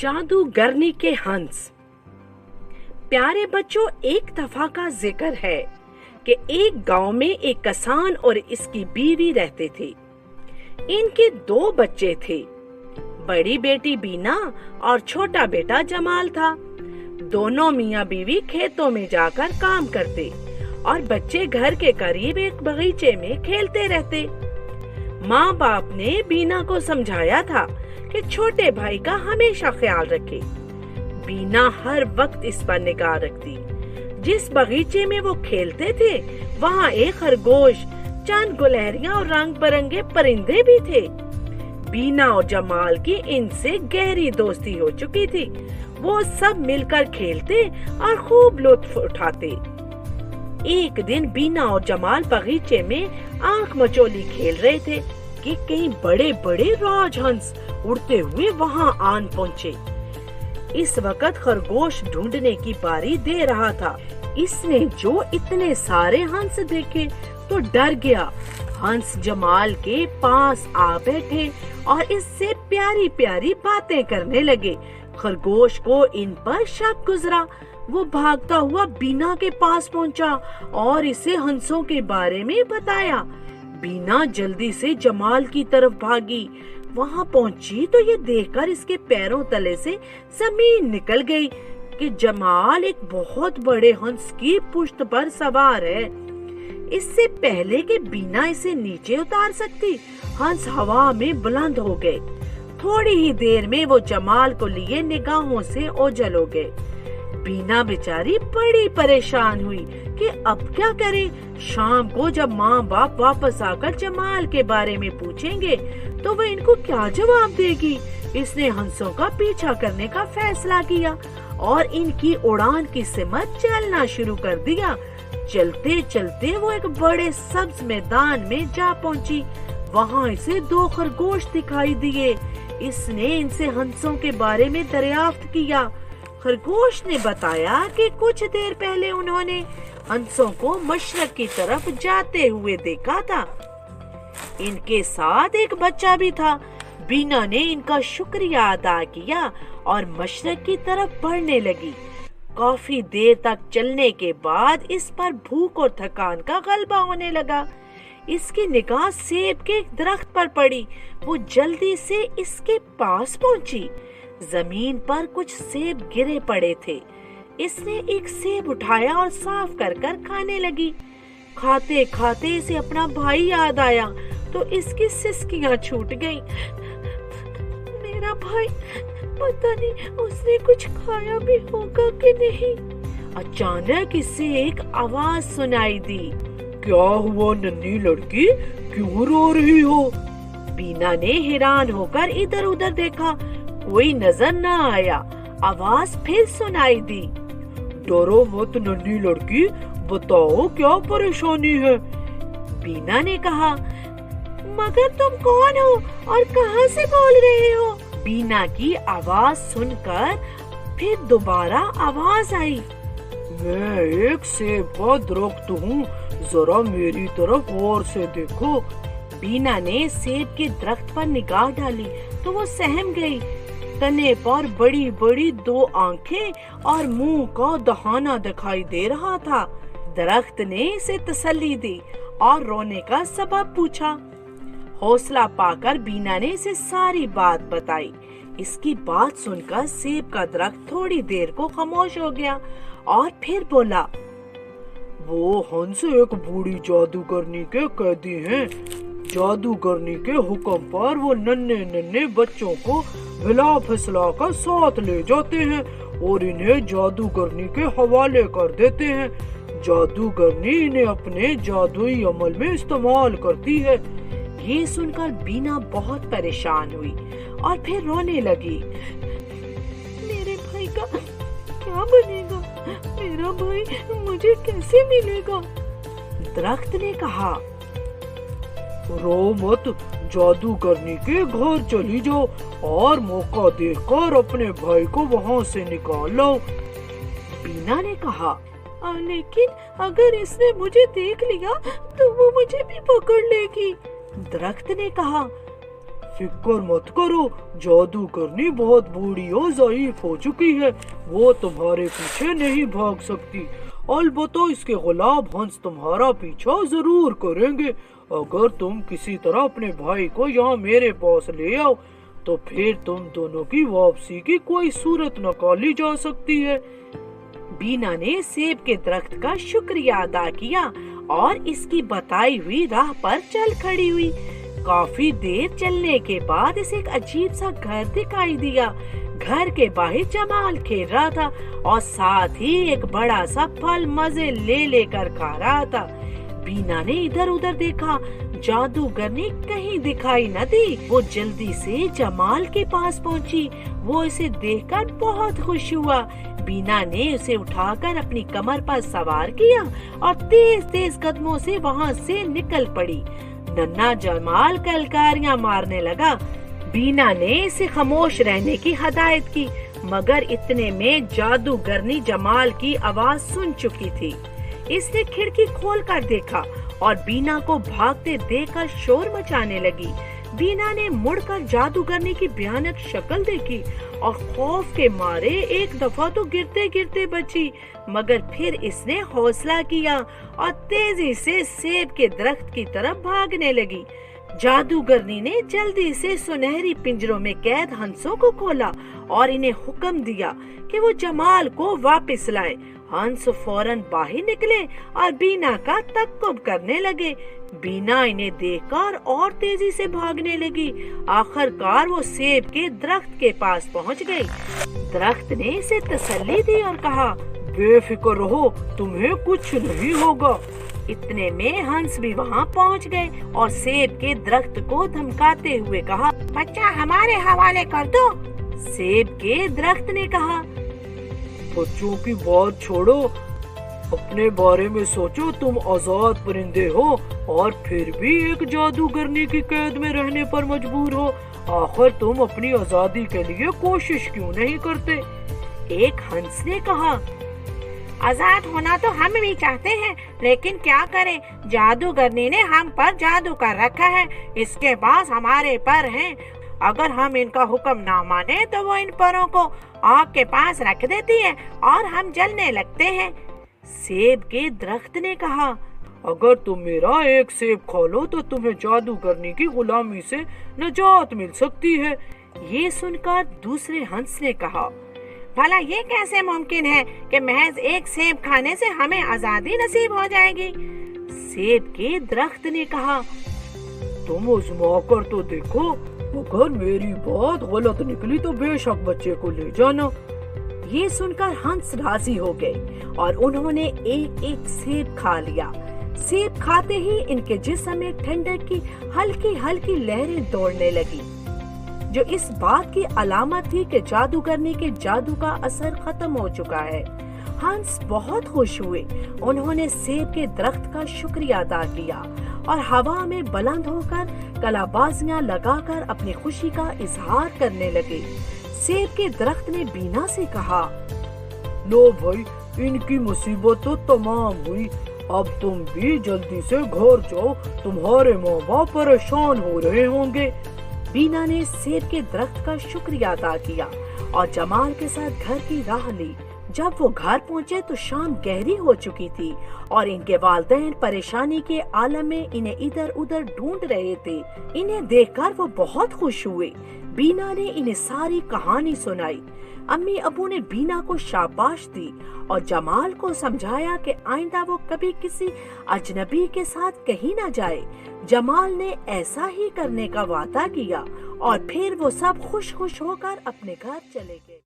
जादूगरनी के हंस। प्यारे बच्चों, एक दफा का जिक्र है कि एक गांव में एक किसान और इसकी बीवी रहते थे। इनके 2 बच्चे थे। बड़ी बेटी बीना और छोटा बेटा जमाल था। दोनों मियाँ बीवी खेतों में जाकर काम करते और बच्चे घर के करीब एक बगीचे में खेलते रहते। माँ बाप ने बीना को समझाया था कि छोटे भाई का हमेशा ख्याल रखे। बीना हर वक्त इस पर निगाह रखती। जिस बगीचे में वो खेलते थे वहाँ एक खरगोश, चंद गुलहरियाँ और रंग बिरंगे परिंदे भी थे। बीना और जमाल की इनसे गहरी दोस्ती हो चुकी थी। वो सब मिलकर खेलते और खूब लुत्फ उठाते। एक दिन बीना और जमाल बगीचे में आंख मचोली खेल रहे थे कि कई बड़े बड़े राजहंस उड़ते हुए वहां आन पहुंचे। इस वक्त खरगोश ढूंढने की बारी दे रहा था। इसने जो इतने सारे हंस देखे तो डर गया। हंस जमाल के पास आ बैठे और इससे प्यारी प्यारी बातें करने लगे। खरगोश को इन पर शक गुजरा। वो भागता हुआ बीना के पास पहुंचा और इसे हंसों के बारे में बताया। बीना जल्दी से जमाल की तरफ भागी। वहां पहुंची तो ये देखकर इसके पैरों तले से जमीन निकल गई कि जमाल एक बहुत बड़े हंस की पुश्त पर सवार है। इससे पहले कि बीना इसे नीचे उतार सकती, हंस हवा में बुलंद हो गए। थोड़ी ही देर में वो जमाल को लिए निगाहों से ओझल हो गए। बीना बेचारी बड़ी परेशान हुई कि अब क्या करे। शाम को जब माँ बाप वापस आकर जमाल के बारे में पूछेंगे तो वो इनको क्या जवाब देगी। इसने हंसों का पीछा करने का फैसला किया और इनकी उड़ान की सिमत चलना शुरू कर दिया। चलते चलते वो एक बड़े सब्ज मैदान में जा पहुंची। वहाँ इसे 2 खरगोश दिखाई दिए। इसने इनसे हंसों के बारे में दरियाफ्त किया। खरगोश ने बताया कि कुछ देर पहले उन्होंने हंसों को मशरक की तरफ जाते हुए देखा था। इनके साथ एक बच्चा भी था। बीना ने इनका शुक्रिया अदा किया और मशरक की तरफ बढ़ने लगी। काफी देर तक चलने के बाद इस पर भूख और थकान का गलबा होने लगा। इसकी निगाह सेब के एक दरख्त पर पड़ी। वो जल्दी से इसके पास पहुंची। जमीन पर कुछ सेब गिरे पड़े थे। इसने एक सेब उठाया और साफ कर कर खाने लगी। खाते खाते इसे अपना भाई याद आया तो इसकी सिसकियां छूट गईं। मेरा भाई, पता नहीं उसने कुछ खाया भी होगा कि नहीं। अचानक इसे एक आवाज सुनाई दी। क्या हुआ नन्ही लड़की, क्यों रो रही हो? बीना ने हैरान होकर इधर उधर देखा, कोई नजर न आया। आवाज फिर सुनाई दी। डरो मत नन्ही लड़की, बताओ क्या परेशानी है? बीना ने कहा, मगर तुम कौन हो और कहां से बोल रहे हो? बीना की आवाज सुनकर फिर दोबारा आवाज आई। मैं एक सेब का दरख्त हूँ, जरा मेरी तरफ गौर से देखो। बीना ने सेब के दरख्त पर निगाह डाली तो वो सहम गई। तने पर बड़ी बड़ी 2 आंखें और मुंह का दहाना दिखाई दे रहा था। दरख्त ने इसे तसल्ली दी और रोने का सबब पूछा। हौसला पाकर बीना ने इसे सारी बात बताई। इसकी बात सुनकर सेब का दरख्त थोड़ी देर को खामोश हो गया और फिर बोला, वो हंस एक बूढ़ी जादूगरनी के कैदी हैं। जादूगरनी के हुक्म पर वो नन्हे नन्हे बच्चों को हिला फिसला कर साथ ले जाते हैं और इन्हें जादूगरनी के हवाले कर देते हैं। जादूगरनी इन्हें अपने जादुई अमल में इस्तेमाल करती है। ये सुनकर बीना बहुत परेशान हुई और फिर रोने लगी। मेरे भाई का क्या बनेगा? मेरा भाई मुझे कैसे मिलेगा? दरख्त ने कहा, रो मत, जादूगरनी के घर चली जाओ और मौका देखकर अपने भाई को वहाँ से निकाल लाओ। बीना ने कहा, लेकिन अगर इसने मुझे देख लिया तो वो मुझे भी पकड़ लेगी। दरख्त ने कहा, फिक्र मत करो, जादूगरनी बहुत बूढ़ी और ज़ईफ हो चुकी है, वो तुम्हारे पीछे नहीं भाग सकती। अलबत्ता इसके गुलाब हंस तुम्हारा पीछा जरूर करेंगे। अगर तुम किसी तरह अपने भाई को यहाँ मेरे पास ले आओ तो फिर तुम दोनों की वापसी की कोई सूरत निकाली जा सकती है। बीना ने सेब के दरख्त का शुक्रिया अदा किया और इसकी बताई हुई राह पर चल खड़ी हुई। काफी देर चलने के बाद इसे एक अजीब सा घर दिखाई दिया। घर के बाहर जमाल खेल रहा था और साथ ही एक बड़ा सा फल मजे ले लेकर खा रहा था। बीना ने इधर उधर देखा, जादूगरनी कहीं दिखाई न दी। वो जल्दी से जमाल के पास पहुंची। वो इसे देखकर बहुत खुश हुआ। बीना ने उसे उठाकर अपनी कमर पर सवार किया और तेज तेज कदमों से वहाँ से निकल पड़ी। नन्हा जमाल कलकारियां मारने लगा। बीना ने इसे खामोश रहने की हिदायत की, मगर इतने में जादूगरनी जमाल की आवाज सुन चुकी थी। इसने खिड़की खोलकर देखा और बीना को भागते देखकर शोर मचाने लगी। बीना ने मुड़कर जादूगरनी की भयानक शक्ल देखी और खौफ के मारे एक दफा तो गिरते गिरते बची, मगर फिर इसने हौसला किया और तेजी से सेब के दरख्त की तरफ भागने लगी। जादूगरनी ने जल्दी से सुनहरी पिंजरों में कैद हंसों को खोला और इन्हें हुक्म दिया कि वो जमाल को वापस लाए। हंस फौरन बाहर निकले और बीना का तक्कुब करने लगे। बीना इन्हें देखकर और तेजी से भागने लगी। आखिरकार वो सेब के दरख्त के पास पहुंच गई। दरख्त ने इसे तसल्ली दी और कहा, बेफिक्र रहो, तुम्हें कुछ नहीं होगा। इतने में हंस भी वहाँ पहुँच गए और सेब के दरख्त को धमकाते हुए कहा, बच्चा हमारे हवाले कर दो। सेब के दरख्त ने कहा, बच्चों की बात छोड़ो, अपने बारे में सोचो। तुम आजाद परिंदे हो और फिर भी एक जादूगरनी की कैद में रहने पर मजबूर हो। आखिर तुम अपनी आजादी के लिए कोशिश क्यों नहीं करते? एक हंस ने कहा, आजाद होना तो हम भी चाहते हैं, लेकिन क्या करें, जादूगरनी ने हम पर जादू कर रखा है। इसके पास हमारे पर हैं। अगर हम इनका हुक्म ना माने तो वो इन परों को आग के पास रख देती है और हम जलने लगते हैं। सेब के दरख्त ने कहा, अगर तुम मेरा एक सेब खा लो तो तुम्हें जादूगरनी की गुलामी से निजात मिल सकती है। ये सुनकर दूसरे हंस ने कहा, भला ये कैसे मुमकिन है कि महज एक सेब खाने से हमें आजादी नसीब हो जाएगी? सेब के दरख्त ने कहा, तुम आजमा कर तो देखो, अगर मेरी बात गलत निकली तो बेशक बच्चे को ले जाना। ये सुनकर हंस राजी हो गए और उन्होंने एक एक सेब खा लिया। सेब खाते ही इनके जिस्म में ठंडक की हल्की हल्की लहरें दौड़ने लगी, जो इस बात की अलामत थी कि जादूगरनी के जादू का असर खत्म हो चुका है। हंस बहुत खुश हुए। उन्होंने सेब के दरख्त का शुक्रिया अदा किया और हवा में बुलंद होकर कलाबाजियां लगाकर अपनी खुशी का इजहार करने लगे। सेब के दरख्त ने बीना से कहा, लो भाई, इनकी मुसीबत तो तमाम हुई। अब तुम भी जल्दी से घर जाओ, तुम्हारे माँ बाप परेशान हो रहे होंगे। बीना ने सेब के दरख्त का शुक्रिया अदा किया और जमाल के साथ घर की राह ली। जब वो घर पहुँचे तो शाम गहरी हो चुकी थी और इनके वालिदैन परेशानी के आलम में इन्हें इधर उधर ढूंढ रहे थे। इन्हें देखकर वो बहुत खुश हुए। बीना ने इन्हें सारी कहानी सुनाई। अम्मी अबू ने बीना को शाबाश दी और जमाल को समझाया कि आइंदा वो कभी किसी अजनबी के साथ कहीं न जाए। जमाल ने ऐसा ही करने का वादा किया और फिर वो सब खुश खुश होकर अपने घर चले गए।